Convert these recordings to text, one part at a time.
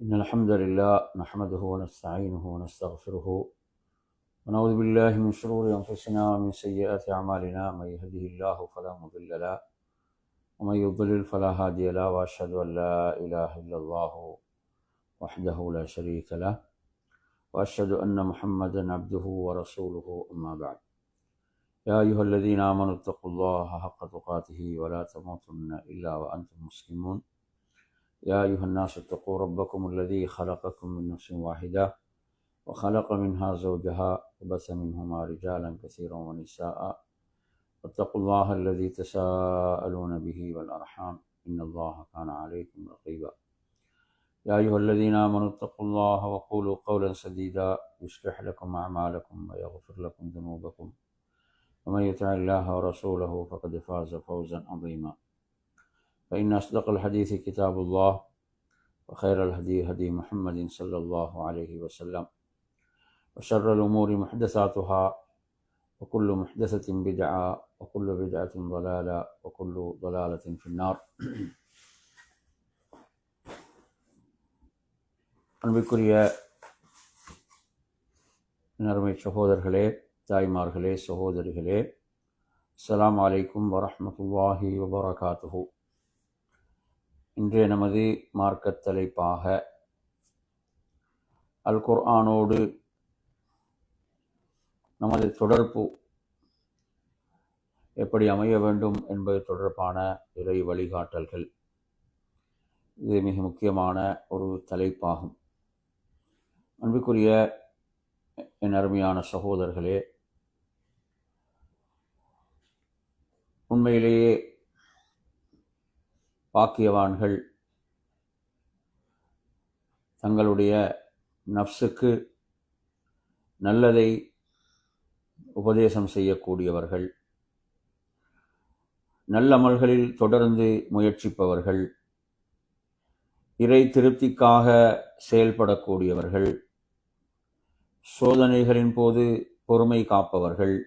إن الحمد لله نحمده ونستعينه ونستغفره ونعوذ بالله من شرور أنفسنا ومن سيئات أعمالنا. من يهده الله فلا مضل له ومن يضلل فلا هادي له، وأشهد أن لا إله إلا الله وحده لا شريك له، وأشهد أن محمدا عبده ورسوله. أما بعد، يا أيها الذين آمنوا اتقوا الله حق تقاته ولا تموتن إلا وأنتم مسلمون. يا أيها الناس اتقوا ربكم الذي خلقكم من نفس واحدة وخلق منها زوجها وبث منهما رجالا كثيرا ونساء، واتقوا الله الذي تساءلون به والأرحام إن الله كان عليكم رقيبا. يا أيها الذين آمنوا اتقوا الله وقولوا قولا سديدا يصلح لكم أعمالكم ويغفر لكم ذنوبكم، ومن يطع الله ورسوله فقد فاز فوزا عظيما. فإن أصدق الحديث كتاب الله، وخير الهدي هدي محمد صلى الله عليه وسلم، وشر الأمور محدثاتها، وكل محدثة بدعة، وكل بدعة ضلالة، وكل ضلالة في النار. அன்பிற்குரிய நறுமை சகோதரர்களே, தாய்மார்களே, சகோதரிகளே, அஸ்ஸலாமு அலைக்கும் வரஹ்மத்துல்லாஹி வபரகாத்துஹு. இன்றைய நமது மார்க்கத் தலைப்பாக அல் குர்ஆனோடு நமது தொடர்பு எப்படி அமைய வேண்டும் என்பது தொடர்பான இறை வழிகாட்டல்கள். இது மிக முக்கியமான ஒரு தலைப்பாகும். அன்புக்குரிய என் அருமையான சகோதரர்களே, உண்மையிலேயே பாக்கியவான்கள் தங்களுடைய நஃப்ஸுக்கு நல்லதை உபதேசம் செய்யக்கூடியவர்கள், நல்லமல்களில் தொடர்ந்து முயற்சிப்பவர்கள், இறை திருப்திக்காக செயல்படக்கூடியவர்கள், சோதனைகளின் போது பொறுமை காப்பவர்கள்,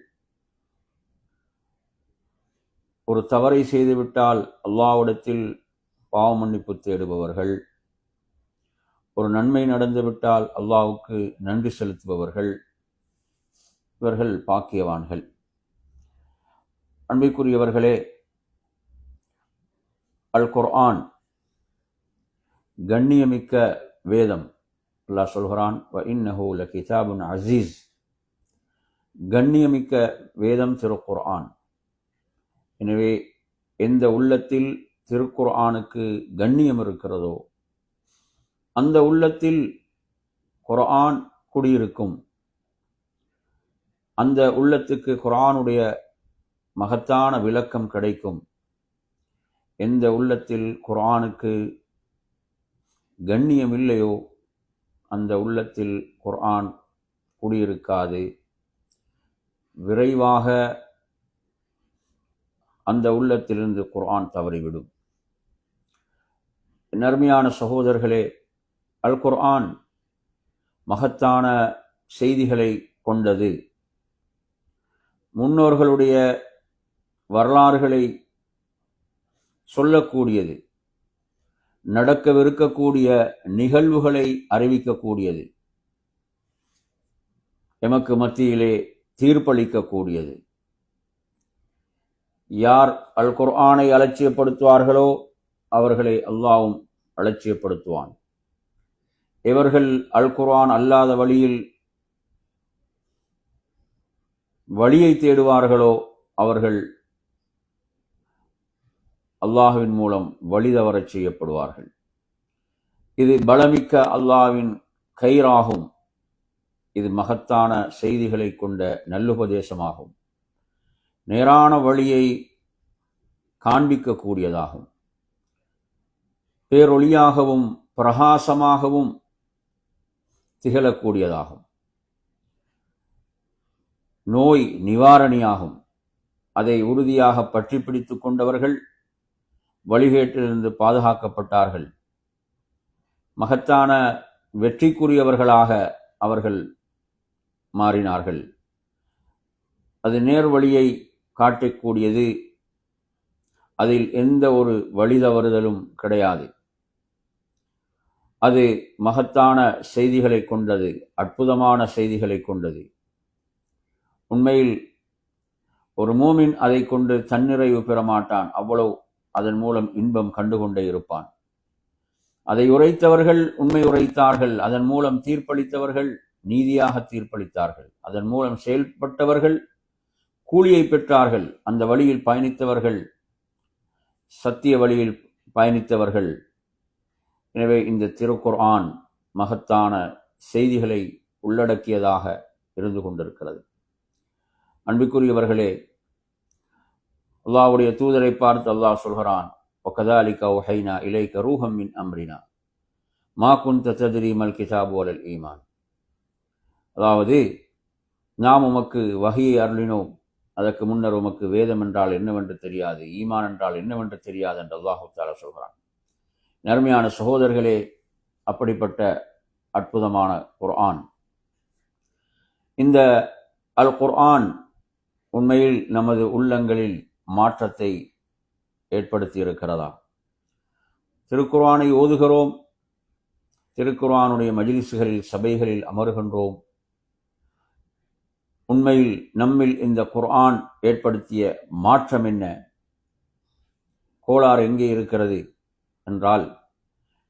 ஒரு தவறை செய்துவிட்டால் அல்லாஹ்விடத்தில் பாவ மன்னிப்பு தேடுபவர்கள், ஒரு நன்மை நடந்துவிட்டால் அல்லாஹ்வுக்கு நன்றி செலுத்துபவர்கள், இவர்கள் பாக்கியவான்கள். அன்பிற்குரியவர்களே, அல் குர்ஆன் கண்ணியமிக்க வேதம். அல்லாஹ் சொல்கிறான், வ இன்னஹு லகிதாபுன் அஸீஸ். கண்ணியமிக்க வேதம் திருக்குர்ஆன். எனவே எந்த உள்ளத்தில் திருக்குர்ஆனுக்கு கண்ணியம் இருக்கிறதோ அந்த உள்ளத்தில் குர்ஆன் குடியிருக்கும். அந்த உள்ளத்துக்கு குர்ஆனுடைய மகத்தான விளக்கம் கிடைக்கும். எந்த உள்ளத்தில் குர்ஆனுக்கு கண்ணியம் இல்லையோ அந்த உள்ளத்தில் குர்ஆன் குடியிருக்காது. விரைவாக அந்த உள்ளத்திலிருந்து குர்ஆன் தவறிவிடும். நர்மையான சகோதரர்களே, அல் குர்ஆன் மகத்தான செய்திகளை கொண்டது. முன்னோர்களுடைய வரலாறுகளை சொல்லக்கூடியது, நடக்கவிருக்கக்கூடிய நிகழ்வுகளை அறிவிக்கக்கூடியது, எமக்கு மத்தியிலே தீர்ப்பளிக்கக்கூடியது. யார் அல் குர்ஆனை அலட்சியப்படுத்துவார்களோ அவர்களை அல்லாஹ்வும் அலட்சியப்படுத்துவான். இவர்கள் அல் குர்ஆன் அல்லாத வழியை தேடுவார்களோ அவர்கள் அல்லாஹ்வின் மூலம் வழி தவறச் செய்யப்படுவார்கள். இது பலமிக்க அல்லாஹ்வின் கயிறாகும். இது மகத்தான செய்திகளை கொண்ட நல்லுபதேசமாகும். நேரான வழியை காண்பிக்கக்கூடியதாகும். பேரொளியாகவும் பிரகாசமாகவும் திகழக்கூடியதாகும். நோய் நிவாரணியாகும். அதை உறுதியாக பற்றி பிடித்து கொண்டவர்கள் வழிகேட்டிலிருந்து பாதுகாக்கப்பட்டார்கள். மகத்தான வெற்றிக்குரியவர்களாக அவர்கள் மாறினார்கள். அது நேர் வழியை காட்டக்கூடியது. அதில் எந்த ஒரு வழி தவறுதலும் கிடையாது. அது மகத்தான செய்திகளை கொண்டது, அற்புதமான செய்திகளை கொண்டது. உண்மையில் ஒரு மூமின் அதை கொண்டு தன்னிறைவு பெறமாட்டான், அவ்வளவு அதன் மூலம் இன்பம் கண்டுகொண்டே இருப்பான். அதை உரைத்தவர்கள் உண்மை உரைத்தார்கள், அதன் மூலம் தீர்ப்பளித்தவர்கள் நீதியாக தீர்ப்பளித்தார்கள், அதன் மூலம் செயல்பட்டவர்கள் கூலியை பெற்றார்கள், அந்த வழியில் பயணித்தவர்கள் சத்திய வழியில் பயணித்தவர்கள். எனவே இந்த திருக்குர்ஆன் மகத்தான செய்திகளை உள்ளடக்கியதாக இருந்து கொண்டிருக்கிறது. அன்பிற்குரியவர்களே, அல்லாஹ்வுடைய தூதரை பார்த்து அல்லாஹ் சொல்கிறான், وَكَذَلِكَ أَوْحَيْنَا إِلَيْكَ رُوحًا مِنْ أَمْرِنَا مَا كُنْتَ تَدْرِي مَا الْكِتَابُ وَلَا الْإِيمَانُ. அதாவது நாம் உமக்கு வஹியை அருளினோம், அதற்கு முன்னர் உமக்கு வேதம் என்றால் என்னவென்று தெரியாது, ஈமான் என்றால் என்னவென்று தெரியாது என்று அல்லாஹ் தஆலா சொல்கிறான். நறுமையான சகோதரர்களே, அப்படிப்பட்ட அற்புதமான குர்ஆன், இந்த அல் குர்ஆன் உண்மையில் நமது உள்ளங்களில் மாற்றத்தை ஏற்படுத்தி இருக்கிறதா? திருக்குர்ஆனை ஓதுகிறோம், திருக்குர்ஆனுடைய மஜ்லிஸ்களில் சபைகளில் அமர்கின்றோம். உண்மையில் நம்மில் இந்த குர்ஆன் ஏற்படுத்திய மாற்றம் என்ன? கோளாறு எங்கே இருக்கிறது என்றால்,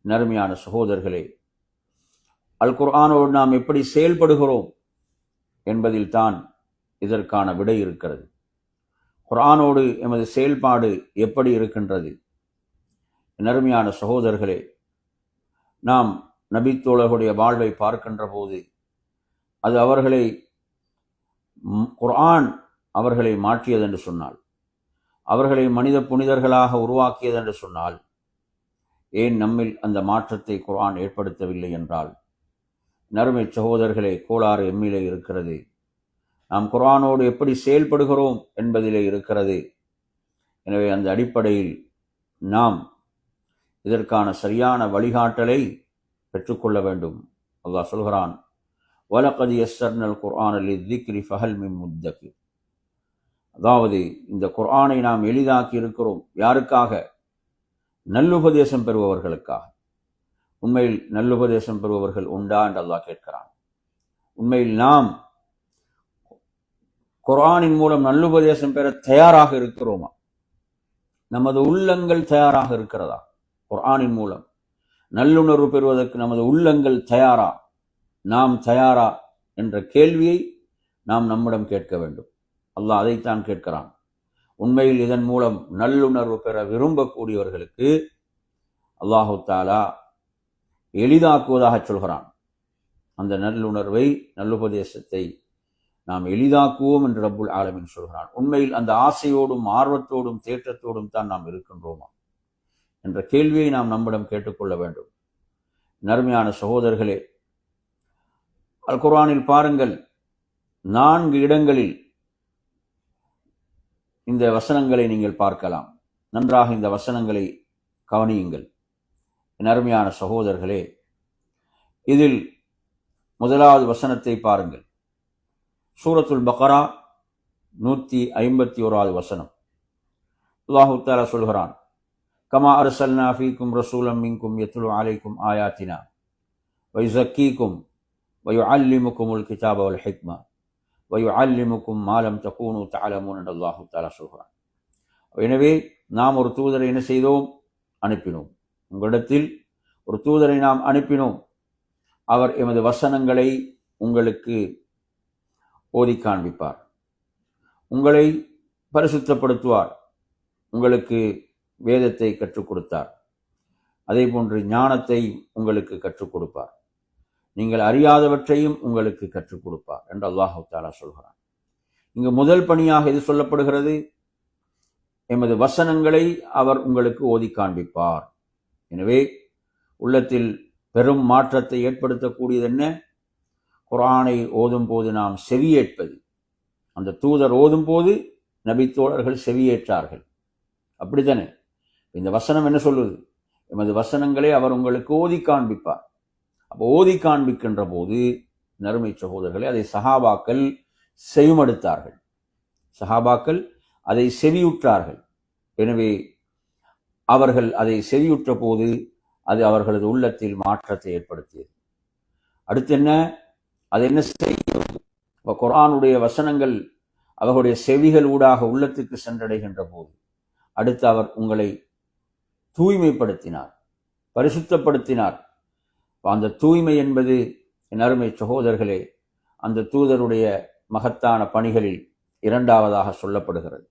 நறுமையான சகோதரர்களே, அல் குர்ஆனோடு நாம் எப்படி செயல்படுகிறோம் என்பதில் தான் இதற்கான விடை இருக்கிறது. குர்ஆனோடு எமது செயல்பாடு எப்படி இருக்கின்றது? நறுமையான சகோதரர்களே, நாம் நபித்தோழர்களுடைய வாழ்வை பார்க்கின்ற போது அது அவர்களை குர்ஆன் அவர்களை மாற்றியது என்று சொன்னால், அவர்களை மனித புனிதர்களாக உருவாக்கியது என்று சொன்னால், ஏன் நம்மில் அந்த மாற்றத்தை குர்ஆன் ஏற்படுத்தவில்லை என்றால், நறுமை சகோதரர்களே, கோளாறு எம்மிலே இருக்கிறது. நாம் குர்ஆனோடு எப்படி செயல்படுகிறோம் என்பதிலே இருக்கிறது. எனவே அந்த அடிப்படையில் நாம் இதற்கான சரியான வழிகாட்டலை பெற்றுக்கொள்ள வேண்டும். அல்லாஹ் சொல்கிறான், وَلَقَدْ يَسَّرْنَا الْقُرْآنَ لِلذِّكْرِ فَهَلْ مِن مُدَّكِرٍ. அதாவது இந்த குர்ஆனை நாம் எளிதாக்கி இருக்கிறோம். யாருக்காக? நல்லுபதேசம் பெறுபவர்களுக்காக. உண்மையில் நல்லுபதேசம் பெறுபவர்கள் உண்டா என்று அல்லாஹ் கேட்கிறான். உண்மையில் நாம் குர்ஆனின் மூலம் நல்லுபதேசம் பெற தயாராக இருக்கிறோமா? நமது உள்ளங்கள் தயாராக இருக்கிறதா? குர்ஆனின் மூலம் நல்லுணர்வு பெறுவதற்கு நமது உள்ளங்கள் தயாரா, நாம் தயாரா என்ற கேள்வியை நாம் நம்மிடம் கேட்க வேண்டும். அல்லாஹ் அதைத்தான் கேட்கிறான். உண்மையில் இதன் மூலம் நல்லுணர்வு பெற விரும்பக்கூடியவர்களுக்கு அல்லாஹு தஆலா எளிதாக்குவதாக சொல்கிறான். அந்த நல்லுணர்வை, நல்லுபதேசத்தை நாம் எளிதாக்குவோம் என்று ரப்புல் ஆலமீன் சொல்கிறான். உண்மையில் அந்த ஆசையோடும் ஆர்வத்தோடும் தேற்றத்தோடும் தான் நாம் இருக்கின்றோமா என்ற கேள்வியை நாம் நம்மிடம் கேட்டுக்கொள்ள வேண்டும். நறுமையான சகோதரர்களே, அல் குர்ஆனில் பாருங்கள், 4 இடங்களில் இந்த வசனங்களை நீங்கள் பார்க்கலாம். நன்றாக இந்த வசனங்களை கவனியுங்கள். நறுமையான சகோதரர்களே, இதில் முதலாவது வசனத்தை பாருங்கள். சூரத்துல் பக்ரா 151வது வசனம். அல்லாஹ் தஆலா சொல்கிறான், கமா அர்சல்னா ஃபீக்கும் ரசூலம் மின்கும் யத்லு அலைக்கும் ஆயாத்தினா வயுஸக்கீக்கும் வயுஅல்லிமுக்குமுல் கிதாப வல் ஹிக்மா வயுஅல்லிமுக்கும் மா லம் தகூனு தஅலமூன் என்று அல்லாஹ் தஆலா சொல்கிறான். எனவே நாம் ஒரு தூதரை என்ன செய்தோம்? அனுப்பினோம். உங்களிடத்தில் ஒரு தூதரை நாம் அனுப்பினோம். அவர் எமது வசனங்களை உங்களுக்கு ஓதி காண்பிப்பார், உங்களை பரிசுத்தப்படுத்துவார், உங்களுக்கு வேதத்தை கற்றுக் கொடுத்தார், அதே போன்று ஞானத்தை உங்களுக்கு கற்றுக் கொடுப்பார், நீங்கள் அறியாதவற்றையும் உங்களுக்கு கற்றுக் கொடுப்பார் என்று அல்லாஹ் தஆலா சொல்கிறான். இங்கு முதல் பணியாக எது சொல்லப்படுகிறது? எமது வசனங்களை அவர் உங்களுக்கு ஓதி காண்பிப்பார். எனவே உள்ளத்தில் பெரும் மாற்றத்தை ஏற்படுத்தக்கூடியது என்ன? குர்ஆனை ஓதும் போது நாம் செவியேற்பது. அந்த தூதர் ஓதும் போது நபித்தோழர்கள் செவியேற்றார்கள். அப்படித்தானே? இந்த வசனம் என்ன சொல்லுது? எமது வசனங்களை அவர் உங்களுக்கு ஓதி காண்பிப்பார். அப்போ ஓதி காண்பிக்கின்ற போது நறுமை சகோதரர்களை அதை சஹாபாக்கள் செவிமடுத்தார்கள், சஹாபாக்கள் அதை செவியுற்றார்கள். எனவே அவர்கள் அதை செவியுற்ற போது அது அவர்களது உள்ளத்தில் மாற்றத்தை ஏற்படுத்தியது. அடுத்து என்ன, அது என்ன செய்யும்? குர்ஆனுடைய வசனங்கள் அவர்களுடைய செவிகள் ஊடாக உள்ளத்துக்கு சென்றடைகின்ற போது அடுத்து அவர் உங்களை தூய்மைப்படுத்தினார், பரிசுத்தப்படுத்தினார். அந்த தூய்மை என்பது என் அருமை சகோதரர்களே அந்த தூதருடைய மகத்தான பணிகளில் இரண்டாவதாக சொல்லப்படுகிறது.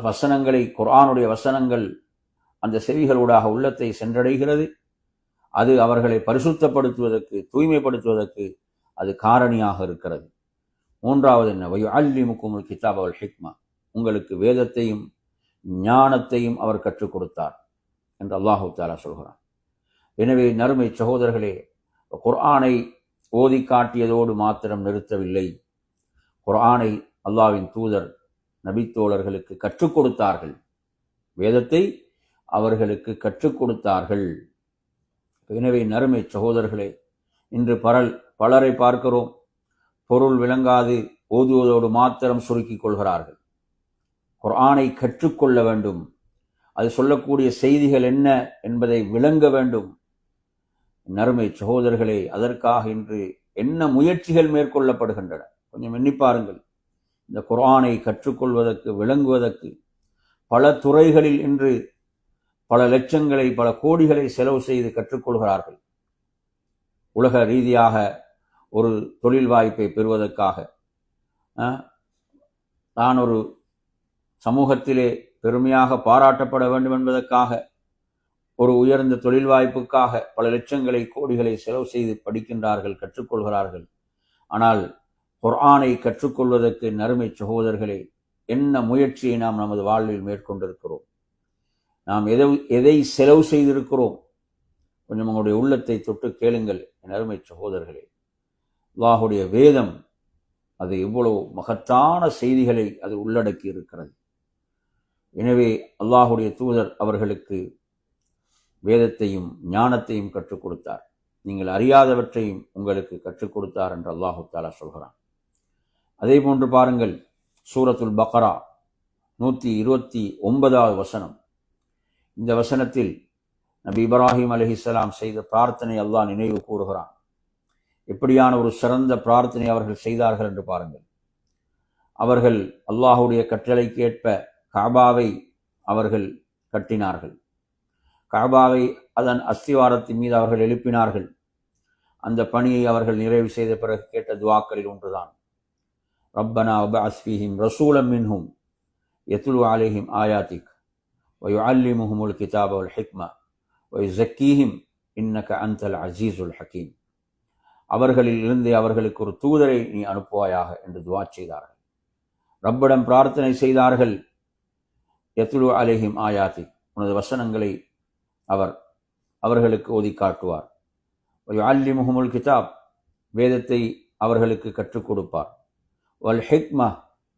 வசனங்களை, குர்ஆனுடைய வசனங்கள் அந்த செவிகளூடாக உள்ளத்தை சென்றடைகிறது. அது அவர்களை பரிசுத்தப்படுத்துவதற்கு, தூய்மைப்படுத்துவதற்கு அது காரணியாக இருக்கிறது. மூன்றாவது என்ன, வயுஅல்லிமுகுமுல் கிதாப வல் ஹிக்மா, உங்களுக்கு வேதத்தையும் ஞானத்தையும் அவர் கற்றுக் கொடுத்தார் என்று அல்லாஹு தஆலா சொல்கிறான். எனவே நறுமை சகோதரர்களே, குர்ஆனை ஓதி காட்டியதோடு மாத்திரம் நிறுத்தவில்லை. குர்ஆனை அல்லாஹ்வின் தூதர் நபித்தோழர்களுக்கு கற்றுக் கொடுத்தார்கள், வேதத்தை அவர்களுக்கு கற்றுக் கொடுத்தார்கள். எனவே நறுமை சகோதரர்களே, இன்று பலரை பார்க்கிறோம், பொருள் விளங்காது ஓதுவதோடு மாத்திரம் சுருக்கிக் கொள்கிறார்கள். குர்ஆனை கற்றுக்கொள்ள வேண்டும், அது சொல்லக்கூடிய செய்திகள் என்ன என்பதை விளங்க வேண்டும். நறுமை சகோதரர்களே, அதற்காக இன்று என்ன முயற்சிகள் மேற்கொள்ளப்படுகின்றன கொஞ்சம் எண்ணி பாருங்கள். இந்த குர்ஆனை கற்றுக்கொள்வதற்கு, விளங்குவதற்கு பல துறைகளில் இன்று பல லட்சங்களை, பல கோடிகளை செலவு செய்து கற்றுக்கொள்கிறார்கள். உலக ரீதியாக ஒரு தொழில் வாய்ப்பை பெறுவதற்காக, நான் ஒரு சமூகத்திலே பெருமையாக பாராட்டப்பட வேண்டும் என்பதற்காக, ஒரு உயர்ந்த தொழில் வாய்ப்புக்காக பல லட்சங்களை, கோடிகளை செலவு செய்து படிக்கின்றார்கள், கற்றுக்கொள்கிறார்கள். ஆனால் குர்ஆனை கற்றுக்கொள்வதற்கு நறுமை சகோதரர்களே என்ன முயற்சியை நாம் நமது வாழ்வில் மேற்கொண்டிருக்கிறோம்? நாம் எதை செலவு செய்திருக்கிறோம்? கொஞ்சம் உங்களுடைய உள்ளத்தை தொட்டு கேளுங்கள் என் அருமை சகோதரர்களே. அல்லாஹுடைய வேதம் அது எவ்வளவு மகத்தான செய்திகளை அது உள்ளடக்கி இருக்கிறது. எனவே அல்லாஹுடைய தூதர் அவர்களுக்கு வேதத்தையும் ஞானத்தையும் கற்றுக் கொடுத்தார், நீங்கள் அறியாதவற்றையும் உங்களுக்கு கற்றுக் கொடுத்தார் என்று அல்லாஹு தஆலா சொல்கிறான். அதே போன்று பாருங்கள், சூரத்துல் பக்ரா 129வது வசனம். இந்த வசனத்தில் நபி இப்ராஹிம் அலைஹிஸ்ஸலாம் செய்த பிரார்த்தனை அல்லாஹ் நினைவு கூறுகிறான். எப்படியான ஒரு சிறந்த பிரார்த்தனை அவர்கள் செய்தார்கள் என்று பாருங்கள். அவர்கள் அல்லாஹுடைய கட்டளைக்கேற்ப கஅபாவை அவர்கள் கட்டினார்கள். கஅபாவை அதன் அஸ்திவாரத்தின் மீது அவர்கள் எழுப்பினார்கள். அந்த பணியை அவர்கள் நிறைவு செய்த பிறகு கேட்ட துஆக்களில் ஒன்றுதான், ரப்பனா வபஅஸ் ஃபீஹிம் ரசூலம் மின்ஹும் யத்லு அலைஹிம் ஆயாத்திக் வயுஅல்லிமுஹுமுல் கிதாப வல் ஹிக்மா வயுஸக்கீஹிம் இன்னக அன்தல் அஸீஸுல் ஹகீம். அவர்களில் இருந்து அவர்களுக்கு ஒரு தூதரை நீ அனுப்புவாயாக என்று துஆ செய்தார்கள். ரப்பிடம் பிரார்த்தனை செய்தார்கள், யத்லு அலைஹிம் ஆயாத்திக், உனது வசனங்களை அவர்களுக்கு ஓதி காட்டுவார். வயுஅல்லிமுஹுமுல் கிதாப், வேதத்தை அவர்களுக்கு கற்றுக் கொடுப்பார். வல் ஹிக்மா,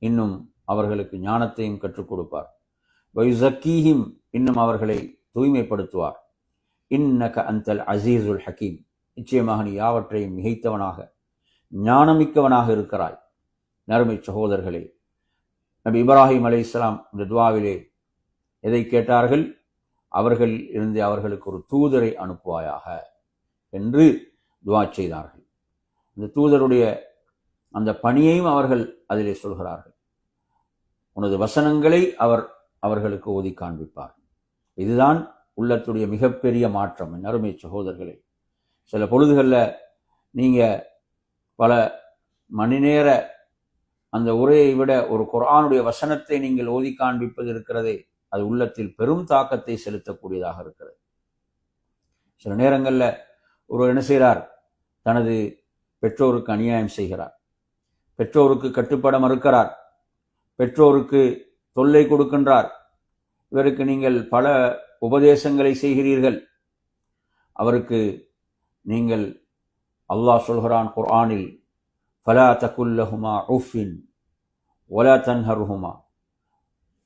இன்னும் அவர்களுக்கு ஞானத்தையும் கற்றுக் கொடுப்பார். வயுஸக்கீஹிம், இன்னும் அவர்களை தூய்மைப்படுத்துவார். இன்னக அன்தல் அஸீஸுல் ஹகீம், நிச்சயமாக நீ யாவற்றையும் மிகைத்தவனாக ஞானமிக்கவனாக இருக்கிறாய். நறுமை சகோதரர்களே, நபி இப்ராஹிம் அலைஹிஸ்ஸலாம் இந்த துஆவிலே எதை கேட்டார்கள்? அவர்கள் இருந்து அவர்களுக்கு ஒரு தூதரை அனுப்புவாயாக என்று துஆ செய்தார்கள். இந்த தூதருடைய அந்த பணியையும் அவர்கள் அதிலே சொல்கிறார்கள். உனது வசனங்களை அவர்களுக்கு ஓதி காண்பிப்பார். இதுதான் உள்ளத்துடைய மிகப்பெரிய மாற்றம். என் அருமை சகோதரர்களே, சில பொழுதுகளில் நீங்கள் பல மணி நேர அந்த உரையை விட ஒரு குர்ஆனுடைய வசனத்தை நீங்கள் ஓதி காண்பிப்பது இருக்கிறதே, அது உள்ளத்தில் பெரும் தாக்கத்தை செலுத்தக்கூடியதாக இருக்கிறது. சில நேரங்களில் ஒரு என்ன செய்கிறார், தனது பெற்றோருக்கு அநியாயம் செய்கிறார், பெற்றோருக்கு கட்டுப்பட மறுக்கிறார், பெற்றோருக்கு தொல்லை கொடுக்கின்றார். இவருக்கு நீங்கள் பல உபதேசங்களை செய்கிறீர்கள். அவருக்கு நீங்கள், அல்லாஹ் சொல்கிறான் குர்ஆனில், ஃபலா தகுல் லஹுமா உஃபின் வலா தன்ஹர்ஹுமா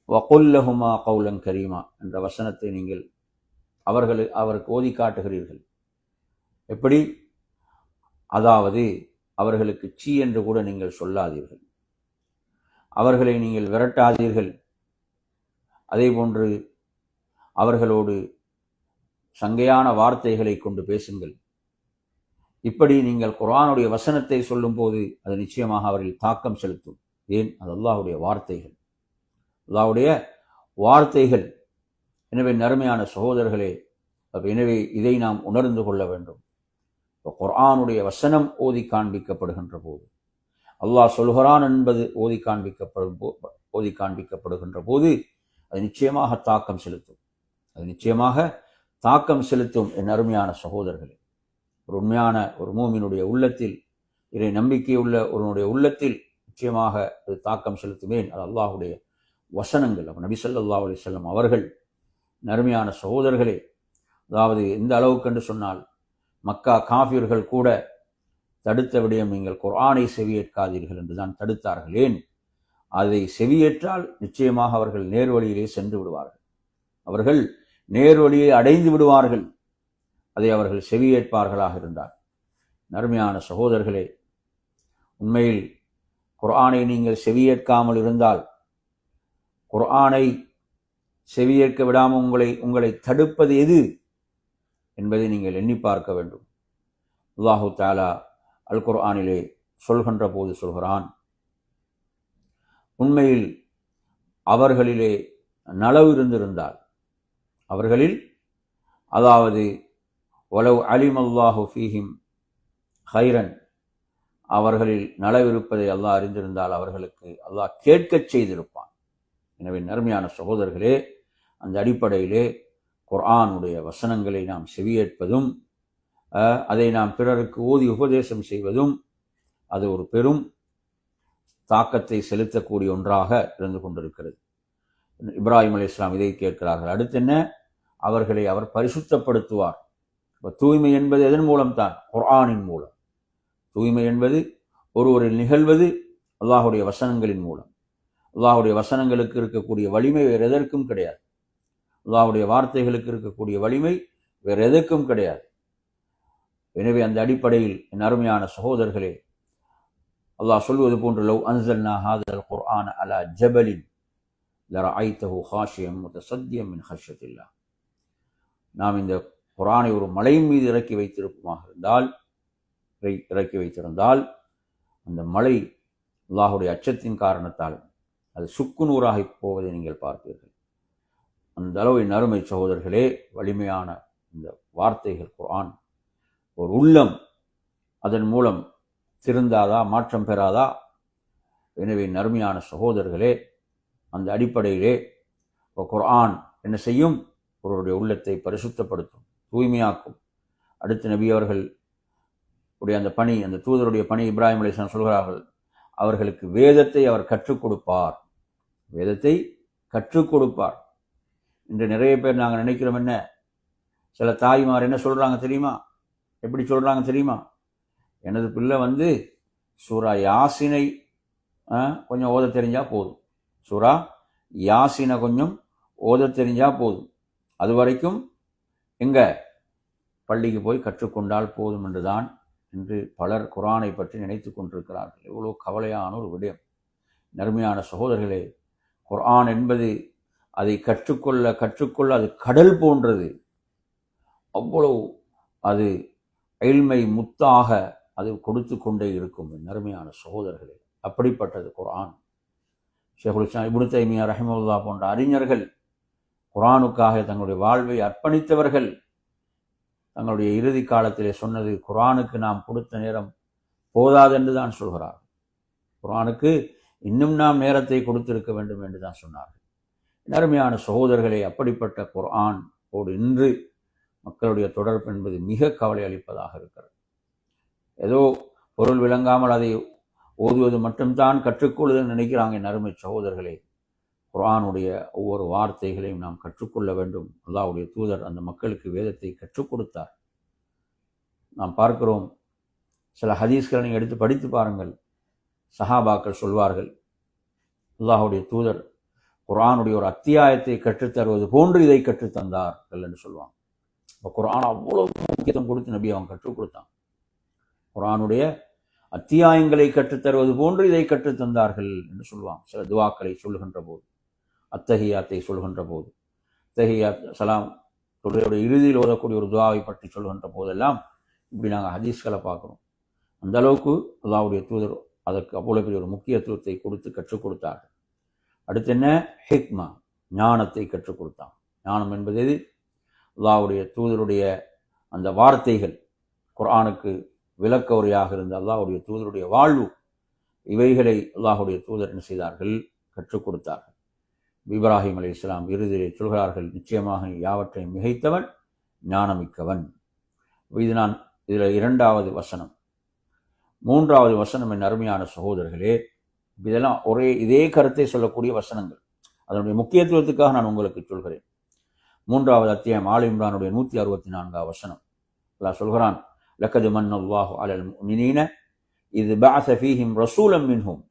வகுல் லஹுமா கௌலன் கரீமா என்ற வசனத்தை நீங்கள் அவருக்கு ஓதி காட்டுகிறீர்கள். எப்படி? அதாவது அவர்களுக்கு சீ என்று கூட நீங்கள் சொல்லாதீர்கள், அவர்களை நீங்கள் விரட்டாதீர்கள், அதே போன்று அவர்களோடு சங்கையான வார்த்தைகளை கொண்டு பேசுங்கள். இப்படி நீங்கள் குர்ஆனுடைய வசனத்தை சொல்லும் போது அது நிச்சயமாக அவரில் தாக்கம் செலுத்தும். ஏன்? அது அல்லாஹ்வுடைய வார்த்தைகள், அல்லாஹ்வுடைய வார்த்தைகள். எனவே நறுமையான சகோதரர்களே, எனவே இதை நாம் உணர்ந்து கொள்ள வேண்டும். குர்ஆனுடைய வசனம் ஓதி காண்பிக்கப்படுகின்ற போது, அல்லாஹ் சொல்கிறான் என்பது ஓதி காண்பிக்கப்படுகின்ற போது அது நிச்சயமாக தாக்கம் செலுத்தும். அது நிச்சயமாக தாக்கம் செலுத்தும். என் அருமையான சகோதரர்களே, ஒரு உண்மையான ஒரு மூமினுடைய உள்ளத்தில், இறை நம்பிக்கையுள்ள ஒருவனுடைய உள்ளத்தில் நிச்சயமாக அது தாக்கம் செலுத்துமே. அது அல்லாஹ்வுடைய வசனங்கள். நபி ஸல்லல்லாஹு அலைஹி வஸல்லம் அவர்கள், நறுமையான சகோதரர்களே, அதாவது எந்த அளவுக்கு என்று சொன்னால், மக்கா காஃபிர்கள் கூட தடுத்த விடயம், நீங்கள் குர்ஆனை செவியேற்காதீர்கள் என்றுதான் தடுத்தார்கள். ஏன்? அதை செவியேற்றால் நிச்சயமாக அவர்கள் நேர்வழியிலே சென்று விடுவார்கள், அவர்கள் நேர்வழியை அடைந்து விடுவார்கள். அதை அவர்கள் செவியேற்பார்களாக இருந்தார். நறுமையான சகோதரர்களே, உண்மையில் குர்ஆனை நீங்கள் செவியேற்காமல் இருந்தால், குர்ஆனை செவியேற்க விடாமல் உங்களை தடுப்பது எது என்பதை நீங்கள் எண்ணி பார்க்க வேண்டும். அல்லாஹு தஆலா அல் குர்ஆனிலே சொல்கின்ற போது சொல்கிறான், உண்மையில் அவர்களிலே நலவு இருந்திருந்தால், அவர்களில், அதாவது வலவ் அலிமல்லாஹு ஃபீஹிம் ஹைரன், அவர்களில் நலவிருப்பதை அல்லாஹ் அறிந்திருந்தால் அவர்களுக்கு அல்லாஹ் கேட்கச் செய்திருப்பான். எனவே நறுமையான சகோதரர்களே, அந்த அடிப்படையிலே குர்ஆனுடைய வசனங்களை நாம் செவியேற்பதும், அதை நாம் பிறருக்கு ஓதி உபதேசம் செய்வதும் அது ஒரு பெரும் தாக்கத்தை செலுத்தக்கூடிய ஒன்றாக இருந்து கொண்டிருக்கிறது. இப்ராஹிம் அலைஹிஸ்ஸலாம் இதை கேட்கிறார்கள். அடுத்து என்ன? அவர்களை அவர் பரிசுத்தப்படுத்துவார். தூய்மை என்பது எதன் மூலம்தான்? குர்ஆனின் மூலம். தூய்மை என்பது ஒருவரில் நிகழ்வது அல்லாஹுடைய வசனங்களின் மூலம். அல்லாஹுடைய வசனங்களுக்கு இருக்கக்கூடிய வலிமை வேறு எதற்கும் கிடையாது. அல்லாஹுடைய வார்த்தைகளுக்கு இருக்கக்கூடிய வலிமை வேறு எதற்கும் கிடையாது. எனவே அந்த அடிப்படையில் என் அருமையான சகோதரர்களே, அல்லாஹ் சொல்வது போன்று, லவ் அன்ஸல்னா ஹாதல் குர்ஆன அலா ஜபலின் லரஐதஹு ஹாஷியம் முத்தஸத்தியம் மின் ஹஷ்யத்தில்லாஹ். நாம் இந்த குர்ஆனை ஒரு மலையின் மீது இறக்கி வைத்திருந்தால் அந்த மலை அல்லாஹுடைய அச்சத்தின் காரணத்தால் அது சுக்குநூறாகி போவதை நீங்கள் பார்ப்பீர்கள். அந்த அளவு என் அருமை சகோதரர்களே, வலிமையான இந்த வார்த்தைகள் குர்ஆன். ஒரு உள்ளம் அதன் மூலம் திருந்தாதா, மாற்றம் பெறாதா? எனவே நறுமையான சகோதரர்களே, அந்த அடிப்படையிலே குர்ஆன் என்ன செய்யும்? ஒருவருடைய உள்ளத்தை பரிசுத்தப்படுத்தும், தூய்மையாக்கும். அடுத்து நபி அவர்கள் உடைய அந்த பணி, அந்த தூதருடைய பணி, இப்ராஹிம் அலைஹிஸ்ஸலாம் சொல்கிறார்கள், அவர்களுக்கு வேதத்தை அவர் கற்றுக் கொடுப்பார். வேதத்தை கற்றுக் கொடுப்பார். இன்று நிறைய பேர் நாங்கள் நினைக்கிறோம், என்ன, சில தாய்மார் என்ன சொல்கிறாங்க தெரியுமா? எப்படி சொல்கிறாங்க தெரியுமா? எனது பிள்ளை சூரா யாசினை கொஞ்சம் ஓத தெரிஞ்சால் போதும், சூரா யாசினை கொஞ்சம் ஓத தெரிஞ்சால் போதும், அது வரைக்கும் எங்கே பள்ளிக்கு போய் கற்றுக்கொண்டால் போதும் என்றுதான் இன்று பலர் குர்ஆனை பற்றி நினைத்து கொண்டிருக்கிறார்கள். எவ்வளோ கவலையான ஒரு விடயம். நறுமையான சகோதரர்களே, குர்ஆன் என்பது அதை கற்றுக்கொள்ள அது கடல் போன்றது. அவ்வளவு அது இல்மை முத்தாக அது கொடுத்து கொண்டே இருக்கும். நறுமையான சகோதரர்களே, அப்படிப்பட்டது குர்ஆன். ஷேகுல் இஸ்லாம் இப்னு தைமியா ரஹிமஹுல்லாஹ் போன்ற அறிஞர்கள் குர்ஆனுக்காக தங்களுடைய வாழ்வை அர்ப்பணித்தவர்கள் தங்களுடைய இறுதி காலத்திலே சொன்னது, குர்ஆனுக்கு நாம் கொடுத்த நேரம் போதாது என்று தான் சொல்கிறார். குர்ஆனுக்கு இன்னும் நாம் நேரத்தை கொடுத்திருக்க வேண்டும் என்று தான் சொன்னார்கள். நறுமையான சகோதரர்களே, அப்படிப்பட்ட குர்ஆன் ஓடு இன்று மக்களுடைய தொடர்பு என்பது மிக கவலை அளிப்பதாக இருக்கிறது. ஏதோ பொருள் விளங்காமல் அதை ஓதுவது மட்டும்தான் கற்றுக்கொள்ளுதல் நினைக்கிறாங்க. என் அருமை சகோதரர்களே, குர்ஆனுடைய ஒவ்வொரு வார்த்தைகளையும் நாம் கற்றுக்கொள்ள வேண்டும். அல்லாஹ்வுடைய தூதர் அந்த மக்களுக்கு வேதத்தை கற்றுக் கொடுத்தார். நாம் பார்க்கிறோம், சில ஹதீஸ்களை நீங்கள் எடுத்து படித்து பாருங்கள். சஹாபாக்கள் சொல்வார்கள், அல்லாஹ்வுடைய தூதர் குர்ஆனுடைய ஒரு அத்தியாயத்தை கற்றுத்தருவது போன்று இதை கற்றுத்தந்தார்கள் என்று சொல்லுவாங்க. இப்போ குர்ஆன் அவ்வளவு முக்கியத்துவம் கொடுத்து நபி அவங்க கற்றுக் கொடுத்தாங்க. குர்ஆனுடைய அத்தியாயங்களை கற்றுத்தருவது போன்று இதை கற்றுத்தந்தார்கள் என்று சொல்லுவாங்க. சில துவாக்களை சொல்லுகின்ற போது, அத்தஹியாத்தை சொல்கின்ற போது, தஹியாத் சலாம் தொழுகையுடைய இறுதியில் ஓதக்கூடிய ஒரு துஆவை பற்றி சொல்கின்ற போதெல்லாம் இப்படி நாங்கள் ஹதீஸ்களை பார்க்குறோம். அந்த அளவுக்கு அல்லாஹ்வுடைய தூதர் அதற்கு அவ்வளோ பெரிய ஒரு முக்கியத்துவத்தை கொடுத்து கற்றுக் கொடுத்தார்கள். அடுத்து என்ன? ஹிக்மா, ஞானத்தை கற்றுக் கொடுத்தான். ஞானம் என்பது எது? அல்லாஹ்வுடைய தூதருடைய அந்த வார்த்தைகள், குர்ஆனுக்கு விளக்க உரையாக இருந்த அல்லாஹ்வுடைய தூதருடைய வாழ்வு, இவைகளை அல்லாஹ்வுடைய தூதர் என்ன செய்தார்கள்? கற்றுக் கொடுத்தார்கள். இப்ராஹிம் அலைஹிஸ்ஸலாம் இறுதியிலே சொல்கிறார்கள், நிச்சயமாக யாவற்றையும் மிகைத்தவன், ஞானமிக்கவன். இதில் இரண்டாவது வசனம். மூன்றாவது வசனம் என் அருமையான சகோதரர்களே, இதெல்லாம் இதே கருத்தை சொல்லக்கூடிய வசனங்கள். அதனுடைய முக்கியத்துவத்துக்காக நான் உங்களுக்கு சொல்கிறேன். மூன்றாவது அத்தியாயம் ஆல் இம்ரானுடைய 164 வசனம். அல்லாஹ் சொல்கிறான், லக்கது மன்னல்லாஹு அலல் முஃமினீன இத் பஅஸ ஃபீஹிம் ரசூலம் மின்ஹும்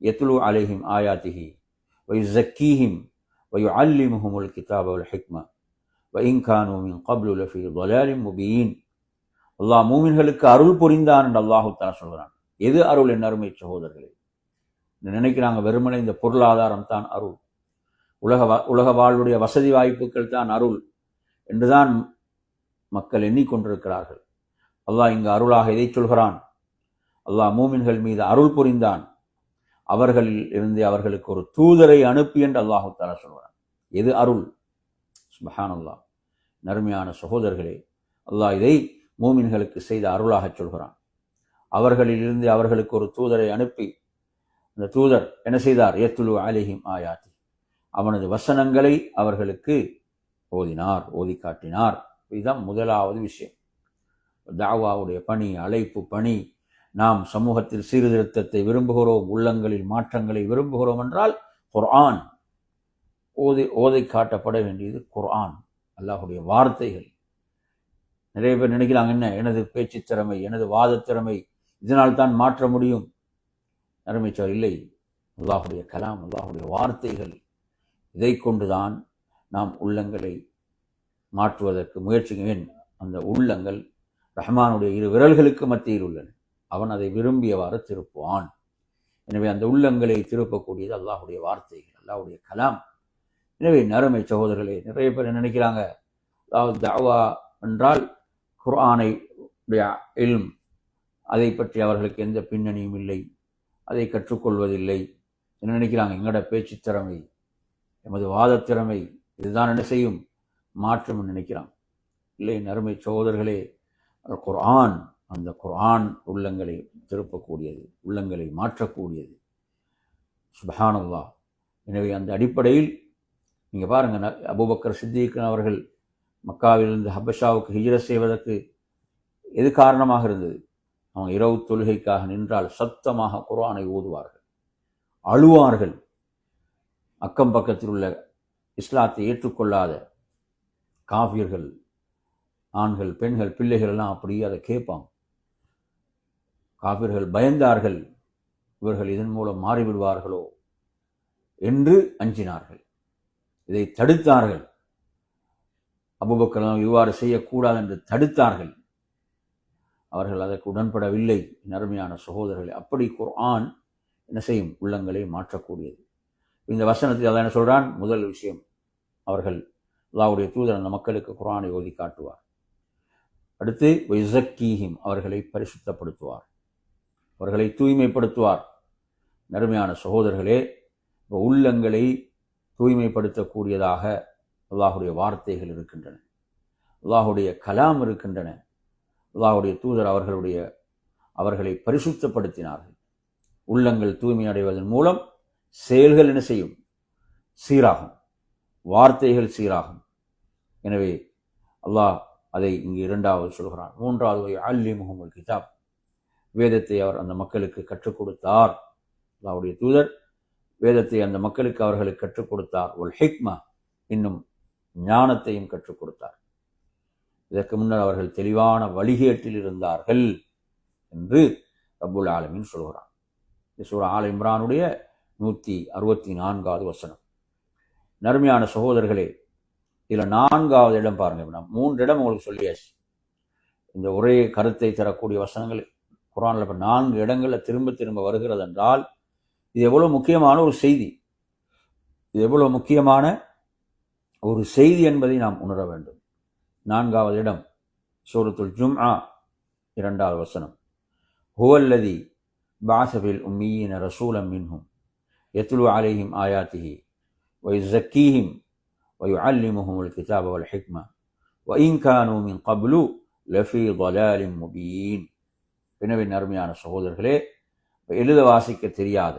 யத்லு அலைஹிம் ஆயாத்திஹி வயுஸக்கீஹிம் வயுஅல்லிமுஹுமுல் கிதாப வல் ஹிக்ம வஇன் கானூ மின் கப்லு லஃபீ ضلالٍ முபீன். அல்லாஹ் மூமின்களுக்கு அருள் புரிந்தான் என்று அல்லாஹ் தஆலா சொல்கிறான். எது அருள்? என் அருமை சகோதரர்களே, நினைக்கிறாங்க வெறுமனே இந்த பொருளாதாரம் தான் அருள், உலக வாழ்வுடைய வசதி வாய்ப்புகள் தான் அருள் என்றுதான் மக்கள் எண்ணிக்கொண்டிருக்கிறார்கள். அல்லாஹ் இங்கு அருளாக எதை சொல்கிறான்? அல்லாஹ் மூமின்கள் மீது அருள் புரிந்தான், அவர்களில் இருந்து அவர்களுக்கு ஒரு தூதரை அனுப்பி என்று அல்லாஹு தஆலா சொல்கிறான். எது அருள்? சுப்ஹானல்லாஹ். நறுமையான சகோதரர்களே, அல்லாஹ் இதை மூமின்களுக்கு செய்த அருளாக சொல்கிறான். அவர்களிலிருந்து அவர்களுக்கு ஒரு தூதரை அனுப்பி, அந்த தூதர் என்ன செய்தார்? யத்லு அலைஹிம் ஆயாத்தி, அவனது வசனங்களை அவர்களுக்கு ஓதினார், ஓதி காட்டினார். இதுதான் முதலாவது விஷயம். தாவாவுடைய பணி, அழைப்பு பணி. நாம் சமூகத்தில் சீர்திருத்தத்தை விரும்புகிறோம், உள்ளங்களில் மாற்றங்களை விரும்புகிறோம் என்றால் குர்ஆன் ஓதை காட்டப்பட வேண்டியது. குர்ஆன், அல்லாஹ்வுடைய வார்த்தைகள். நிறைய பேர் நினைக்கிறாங்க, என்ன எனது பேச்சு திறமை, எனது வாத திறமை, இதனால் தான் மாற்ற முடியும். நறுமைச்சா இல்லை, அல்லாஹ்வுடைய கலாம், அல்லாஹ்வுடைய வார்த்தைகள், இதை கொண்டுதான் நாம் உள்ளங்களை மாற்றுவதற்கு முயற்சிக்கிறேன். அந்த உள்ளங்கள் ரஹ்மானுடைய இரு விரல்களுக்கு மத்தியில் உள்ளன, அவன் அதை விரும்பியவாறு திருப்புவான். எனவே அந்த உள்ளங்களை திருப்பக்கூடியது அல்லாஹ்வுடைய வார்த்தைகள், அல்லாஹ்வுடைய கலாம். எனவே நறுமை சகோதரர்களே, நிறைய பேர் நினைக்கிறாங்க, அதாவது தாவா என்றால் குர்ஆனை இல்ம், அதை பற்றி அவர்களுக்கு எந்த பின்னணியும் இல்லை, அதை கற்றுக்கொள்வதில்லை. என்ன நினைக்கிறாங்க? எங்களோட பேச்சு திறமை, எமது வாத திறமை, இதுதான் என்ன செய்யும் மாற்றம் நினைக்கிறான். இல்லை நறுமை சகோதரர்களே, குர்ஆன், அந்த குர்ஆன் உள்ளங்களை திருப்பக்கூடியது, உள்ளங்களை மாற்றக்கூடியது. சுப்ஹானல்லாஹ். எனவே அந்த அடிப்படையில் நீங்கள் பாருங்கள், அபூபக்கர் சித்திக் அவர்கள் மக்காவிலிருந்து ஹபஷாவுக்கு ஹிஜ்ரத் செய்வதற்கு எது காரணமாக இருந்தது? அவங்க இரவு தொழுகைக்காக நின்றால் சத்தமாக குர்ஆனை ஓதுவார்கள், அழுவார்கள். அக்கம் பக்கத்தில் உள்ள இஸ்லாத்தை ஏற்றுக்கொள்ளாத காஃபியர்கள், ஆண்கள், பெண்கள், பிள்ளைகள் எல்லாம் அப்படியே அதை கேட்பாங்க. காஃபியர்கள் பயந்தார்கள், இவர்கள் இதன் மூலம் மாறிவிடுவார்களோ என்று அஞ்சினார்கள். இதை தடுத்தார்கள். அபூபக்கர் இவ்வாறு செய்யக்கூடாது என்று தடுத்தார்கள். அவர்கள் அதற்கு உடன்படவில்லை. அருமையான சகோதரர்களே, அப்படி குர்ஆன் என்ன செய்யும்? உள்ளங்களை மாற்றக்கூடியது. இந்த வசனத்தில் அதான் என்ன சொல்றான்? முதல் விஷயம், அவர்கள் அல்லாஹ்வுடைய தூதர் அந்த மக்களுக்கு குர்ஆனை ஓதி காட்டுவார். அடுத்து வயுஸக்கீஹிம், அவர்களை பரிசுத்தப்படுத்துவார், அவர்களை தூய்மைப்படுத்துவார். நறுமையான சகோதரர்களே, உள்ளங்களை தூய்மைப்படுத்தக்கூடியதாக அல்லாஹ்வுடைய வார்த்தைகள் இருக்கின்றன, அல்லாஹ்வுடைய கலாம் இருக்கின்றன. அல்லாஹ்வுடைய தூதர் அவர்களை பரிசுத்தப்படுத்தினார்கள். உள்ளங்கள் தூய்மை அடைவதன் மூலம் செயல்கள் என்ன செய்யும்? சீராகும், வார்த்தைகள் சீராகும். எனவே அல்லாஹ் அதை இங்கு இரண்டாவது சொல்கிறான். மூன்றாவது அல்லிமுஹுமுல் கிதாப், வேதத்தை அவர் அந்த மக்களுக்கு கற்றுக் கொடுத்தார். அல்லாஹ்வுடைய தூதர் வேதத்தை அந்த மக்களுக்கு அவர்களுக்கு கற்றுக் கொடுத்தார். ஒல் ஹிக்மா, இன்னும் ஞானத்தையும் கற்றுக் கொடுத்தார். இதற்கு முன்னர் அவர்கள் தெளிவான வழிகேட்டில் இருந்தார்கள் என்று ரப்புல் ஆலமீன் சொல்கிறான். இந்த சூரா ஆல் இம்ரானுடைய 164வது வசனம். நறுமையான சகோதரர்களே, இதில் 4வது இடம் பாருங்க. நான் 3 இடம் உங்களுக்கு சொல்லியாச்சு. இந்த ஒரே கருத்தை தரக்கூடிய வசனங்கள் குர்ஆனில் 4 இடங்களில் திரும்ப திரும்ப வருகிறது என்றால் இது எவ்வளோ முக்கியமான ஒரு செய்தி, இது எவ்வளோ முக்கியமான ஒரு செய்தி என்பதை நாம் உணர வேண்டும். 4வது இடம் சூரத்துல் ஜும்ஆ 2வது வசனம். ஹுவல்லதி பஅஸ ஃபில் உம்மீன ரசூலன் மின்ஹும் யத்லு அலைஹிம் ஆயாத்திஹி வயுஸக்கீஹிம் வயுஅல்லிமுஹுமுல் கிதாப வல் ஹிக்ம வஇன் கானூ மின் கப்லு லஃபீ ضலாலின் முபீன். எனவே அருமையான சகோதரர்களே, எழுத வாசிக்க தெரியாத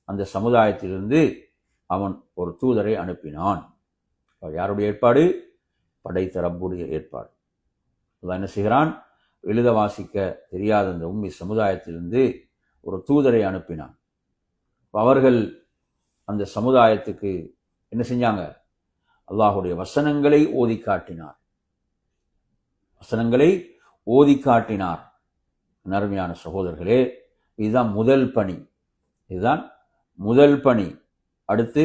அந்த சமுதாயத்திலிருந்து அவன் ஒரு தூதரை அனுப்பினான். யாருடைய ஏற்பாடு? படைத்த ரப்புடைய ஏற்பாடு. அல்லாஹ் என்ன செய்கிறான்? எழுத வாசிக்க தெரியாத அந்த உம்மி சமுதாயத்திலிருந்து ஒரு தூதரை அனுப்பினான். அவர்கள் அந்த சமுதாயத்துக்கு என்ன செஞ்சாங்க? அல்லாஹுடைய வசனங்களை ஓதி காட்டினார். வசனங்களை ஓதி காட்டினார். அருமையான சகோதரர்களே, இதுதான் முதல் பணி. இதுதான் முதல் பணி. அடுத்து